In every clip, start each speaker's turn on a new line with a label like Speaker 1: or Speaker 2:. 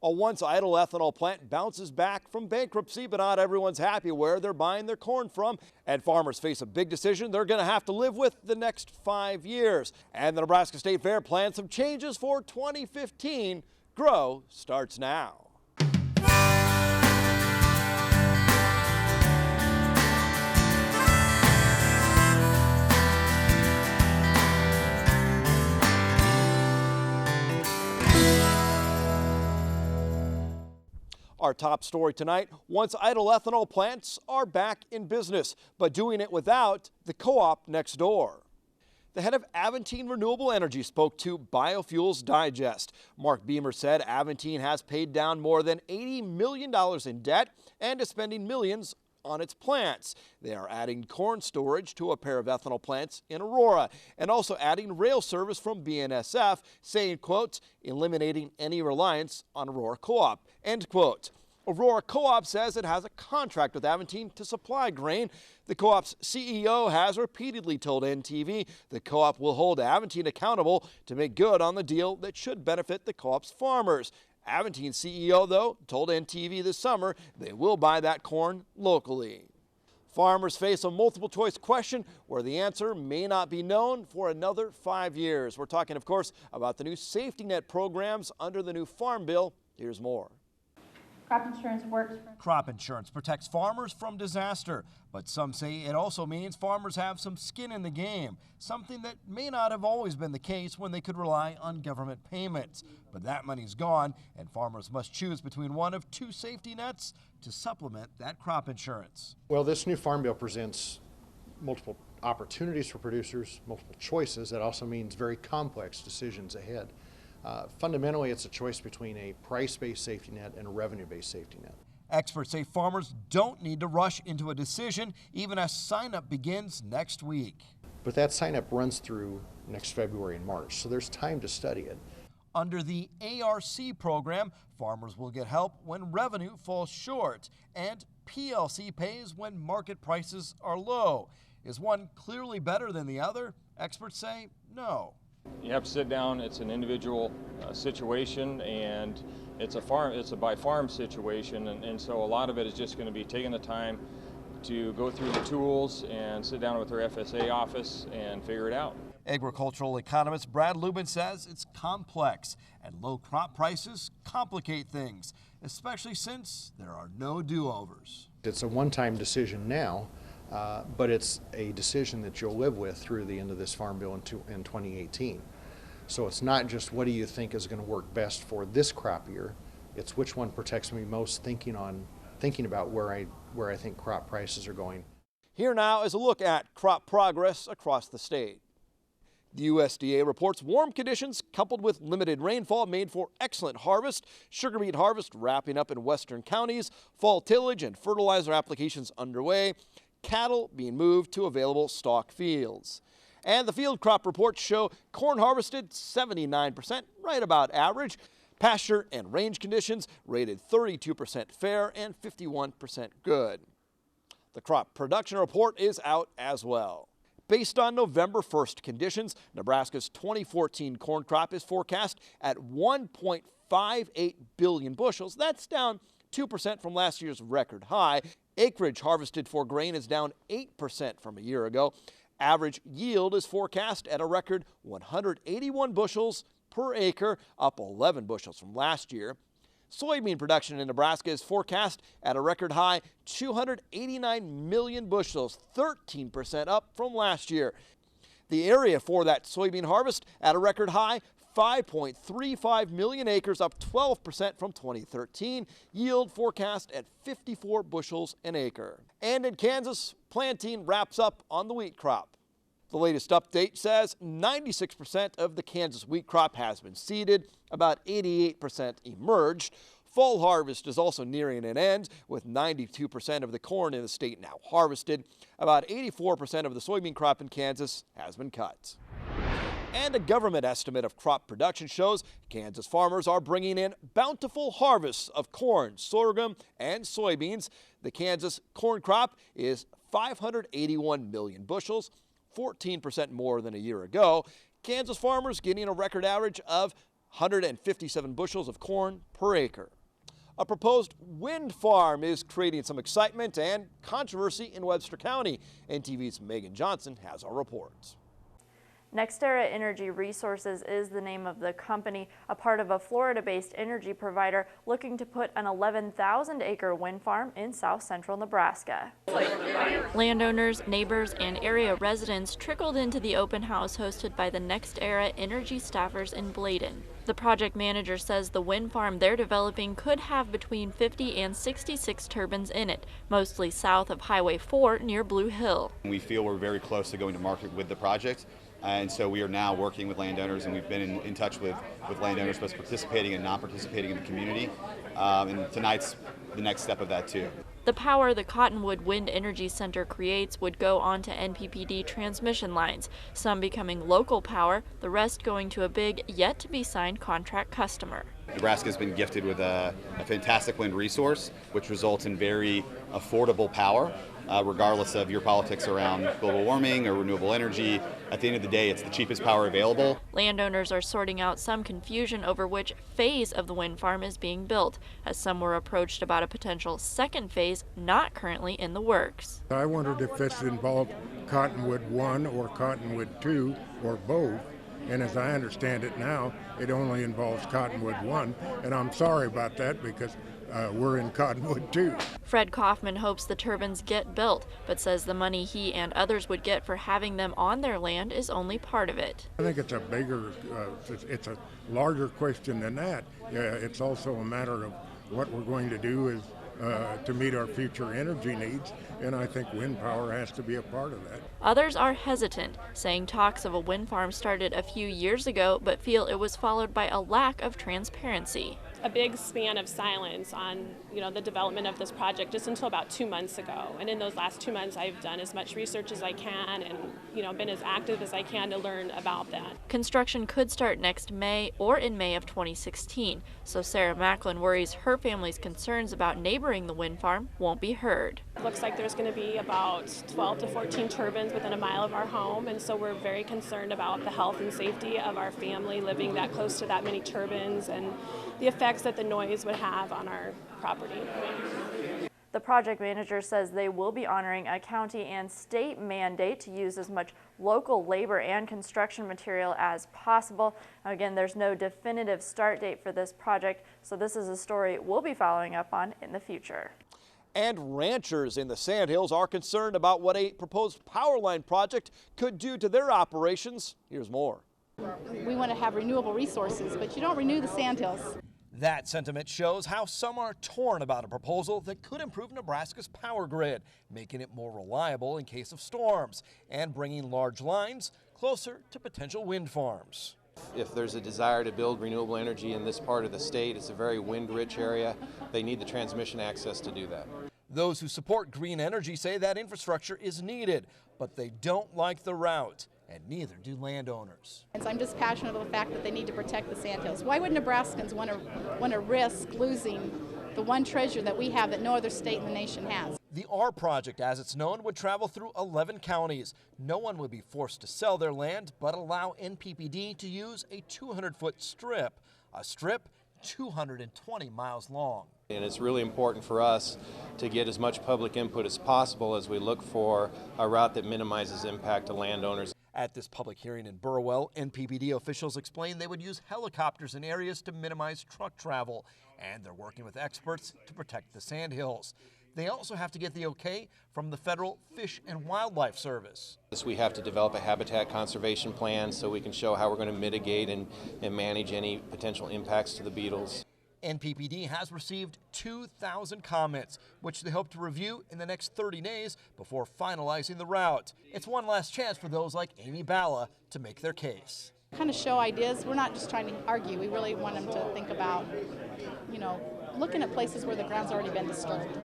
Speaker 1: A once idle ethanol plant bounces back from bankruptcy, but not everyone's happy where they're buying their corn from. And farmers face a big decision they're going to have to live with the next 5 years. And the Nebraska State Fair plans some changes for 2015. Grow starts now. Our top story tonight, once idle ethanol plants are back in business, but doing it without the co-op next door. The head of Aventine Renewable Energy spoke to Biofuels Digest. Mark Beamer said Aventine has paid down more than $80 million in debt and is spending millions on its plants. They are adding corn storage to a pair of ethanol plants in Aurora and also adding rail service from BNSF, saying, quote, eliminating any reliance on Aurora Co-op, end quote. Aurora Co-op says it has a contract with Aventine to supply grain. The co-op's CEO has repeatedly told NTV the co-op will hold Aventine accountable to make good on the deal that should benefit the co-op's farmers. Aventine CEO, though, told NTV this summer they will buy that corn locally. Farmers face a multiple choice question where the answer may not be known for another 5 years. We're talking, of course, about the new safety net programs under the new Farm Bill. Here's more.
Speaker 2: Crop insurance works.
Speaker 1: Crop insurance protects farmers from disaster, but some say it also means farmers have some skin in the game, something that may not have always been the case when they could rely on government payments. But that money's gone, and farmers must choose between one of two safety nets to supplement that crop insurance.
Speaker 3: Well, this new Farm Bill presents multiple opportunities for producers, multiple choices. That also means very complex decisions ahead. Fundamentally, it's a choice between a price-based safety net and a revenue-based safety net.
Speaker 1: Experts say farmers don't need to rush into a decision, even as sign-up begins next week.
Speaker 3: But that sign-up runs through next February and March, so there's time to study it.
Speaker 1: Under the ARC program, farmers will get help when revenue falls short, and PLC pays when market prices are low. Is one clearly better than the other? Experts say no.
Speaker 4: You have to sit down. It's an individual situation, and it's a by farm situation, and so a lot of it is just going to be taking the time to go through the tools and sit down with their FSA office and figure it out.
Speaker 1: Agricultural economist Brad Lubin says it's complex, and low crop prices complicate things, especially since there are no do-overs.
Speaker 3: It's a one-time decision now, but it's a decision that you'll live with through the end of this Farm Bill in 2018. So it's not just what do you think is going to work best for this crop year, it's which one protects me most, thinking about where I think crop prices are going.
Speaker 1: Here now is a look at crop progress across the state. The USDA reports warm conditions coupled with limited rainfall made for excellent harvest. Sugar beet harvest wrapping up in western counties, fall tillage and fertilizer applications underway, cattle being moved to available stock fields. And the field crop reports show corn harvested 79%, right about average. Pasture and range conditions rated 32% fair and 51% good. The crop production report is out as well. Based on November 1st conditions, Nebraska's 2014 corn crop is forecast at 1.58 billion bushels. That's down 2% from last year's record high. Acreage harvested for grain is down 8% from a year ago. Average yield is forecast at a record 181 bushels per acre, up 11 bushels from last year. Soybean production in Nebraska is forecast at a record high 289 million bushels, 13% up from last year. The area for that soybean harvest at a record high 5.35 million acres, up 12% from 2013. Yield forecast at 54 bushels an acre. And in Kansas, planting wraps up on the wheat crop. The latest update says 96% of the Kansas wheat crop has been seeded, about 88% emerged. Fall harvest is also nearing an end, with 92% of the corn in the state now harvested. About 84% of the soybean crop in Kansas has been cut. And a government estimate of crop production shows Kansas farmers are bringing in bountiful harvests of corn, sorghum, and soybeans. The Kansas corn crop is 581 million bushels, 14% more than a year ago. Kansas farmers getting a record average of 157 bushels of corn per acre. A proposed wind farm is creating some excitement and controversy in Webster County. NTV's Megan Johnson has our reports.
Speaker 5: NextEra Energy Resources is the name of the company, a part of a Florida-based energy provider looking to put an 11,000-acre wind farm in south central Nebraska. Landowners, neighbors, and area residents trickled into the open house hosted by the NextEra Energy staffers in Bladen. The project manager says the wind farm they're developing could have between 50 and 66 turbines in it, mostly south of Highway 4 near Blue Hill.
Speaker 6: We feel we're very close to going to market with the project. And so we are now working with landowners, and we've been in touch with landowners both participating and not participating in the community. And tonight's the next step of that too.
Speaker 5: The power the Cottonwood Wind Energy Center creates would go onto NPPD transmission lines, some becoming local power, the rest going to a big, yet-to-be-signed contract customer.
Speaker 6: Nebraska has been gifted with a fantastic wind resource, which results in very affordable power, regardless of your politics around global warming or renewable energy. At the end of the day, it's the cheapest power available.
Speaker 5: Landowners are sorting out some confusion over which phase of the wind farm is being built, as some were approached about a potential second phase not currently in the works.
Speaker 7: I wondered if this involved Cottonwood 1 or Cottonwood 2 or both. And as I understand it now, it only involves Cottonwood 1. And I'm sorry about that because we're in Cottonwood 2.
Speaker 5: Fred Kaufman hopes the turbines get built, but says the money he and others would get for having them on their land is only part of it.
Speaker 7: I think it's a bigger, it's a larger question than that. It's also a matter of what we're going to do is to meet our future energy needs, and I think wind power has to be a part of that.
Speaker 5: Others are hesitant, saying talks of a wind farm started a few years ago, but feel it was followed by a lack of transparency.
Speaker 8: A big span of silence on, the development of this project just until about 2 months ago. And in those last 2 months, I've done as much research as I can and, been as active as I can to learn about that.
Speaker 5: Construction could start next May or in May of 2016. So Sarah Macklin worries her family's concerns about neighboring the wind farm won't be heard.
Speaker 8: It looks like there's going to be about 12 to 14 turbines within a mile of our home. And so we're very concerned about the health and safety of our family living that close to that many turbines and the effects that the noise would have on our property.
Speaker 5: The project manager says they will be honoring a county and state mandate to use as much local labor and construction material as possible. Again, there's no definitive start date for this project, so this is a story we'll be following up on in the future.
Speaker 1: And ranchers in the Sandhills are concerned about what a proposed power line project could do to their operations. Here's more.
Speaker 9: We want to have renewable resources, but you don't renew the Sandhills.
Speaker 1: That sentiment shows how some are torn about a proposal that could improve Nebraska's power grid, making it more reliable in case of storms and bringing large lines closer to potential wind farms.
Speaker 10: If there's a desire to build renewable energy in this part of the state, it's a very wind-rich area. They need the transmission access to do that.
Speaker 1: Those who support green energy say that infrastructure is needed, but they don't like the route. And neither do landowners.
Speaker 9: And so I'm just passionate about the fact that they need to protect the Sandhills. Why would Nebraskans want to risk losing the one treasure that we have that no other state in the nation has?
Speaker 1: The R project, as it's known, would travel through 11 counties. No one would be forced to sell their land, but allow NPPD to use a 200-foot strip, a strip 220 miles long.
Speaker 10: And it's really important for us to get as much public input as possible as we look for a route that minimizes impact to landowners.
Speaker 1: At this public hearing in Burwell, NPPD officials explained they would use helicopters in areas to minimize truck travel, and they're working with experts to protect the Sandhills. They also have to get the okay from the Federal Fish and Wildlife Service.
Speaker 10: We have to develop a habitat conservation plan so we can show how we're going to mitigate and manage any potential impacts to the beetles.
Speaker 1: NPPD has received 2,000 comments, which they hope to review in the next 30 days before finalizing the route. It's one last chance for those like Amy Balla to make their case.
Speaker 9: Kind of show ideas. We're not just trying to argue. We really want them to think about, looking at places where the ground's already been disturbed.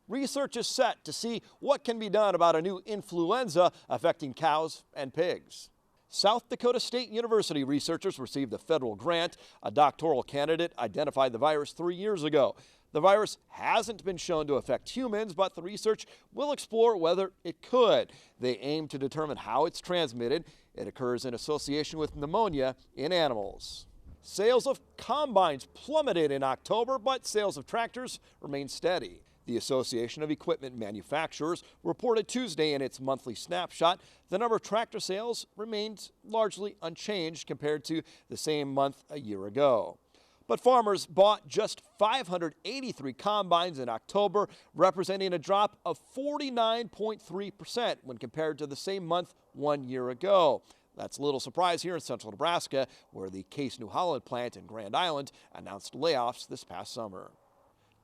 Speaker 1: Research is set to see what can be done about a new influenza affecting cows and pigs. South Dakota State University researchers received a federal grant. A doctoral candidate identified the virus 3 years ago. The virus hasn't been shown to affect humans, but the research will explore whether it could. They aim to determine how it's transmitted. It occurs in association with pneumonia in animals. Sales of combines plummeted in October, but sales of tractors remained steady. The Association of Equipment Manufacturers reported Tuesday in its monthly snapshot the number of tractor sales remained largely unchanged compared to the same month a year ago. But farmers bought just 583 combines in October, representing a drop of 49.3% when compared to the same month 1 year ago. That's a little surprise here in central Nebraska, where the Case New Holland plant in Grand Island announced layoffs this past summer.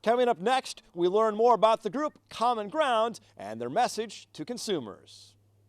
Speaker 1: Coming up next, we learn more about the group Common Ground and their message to consumers.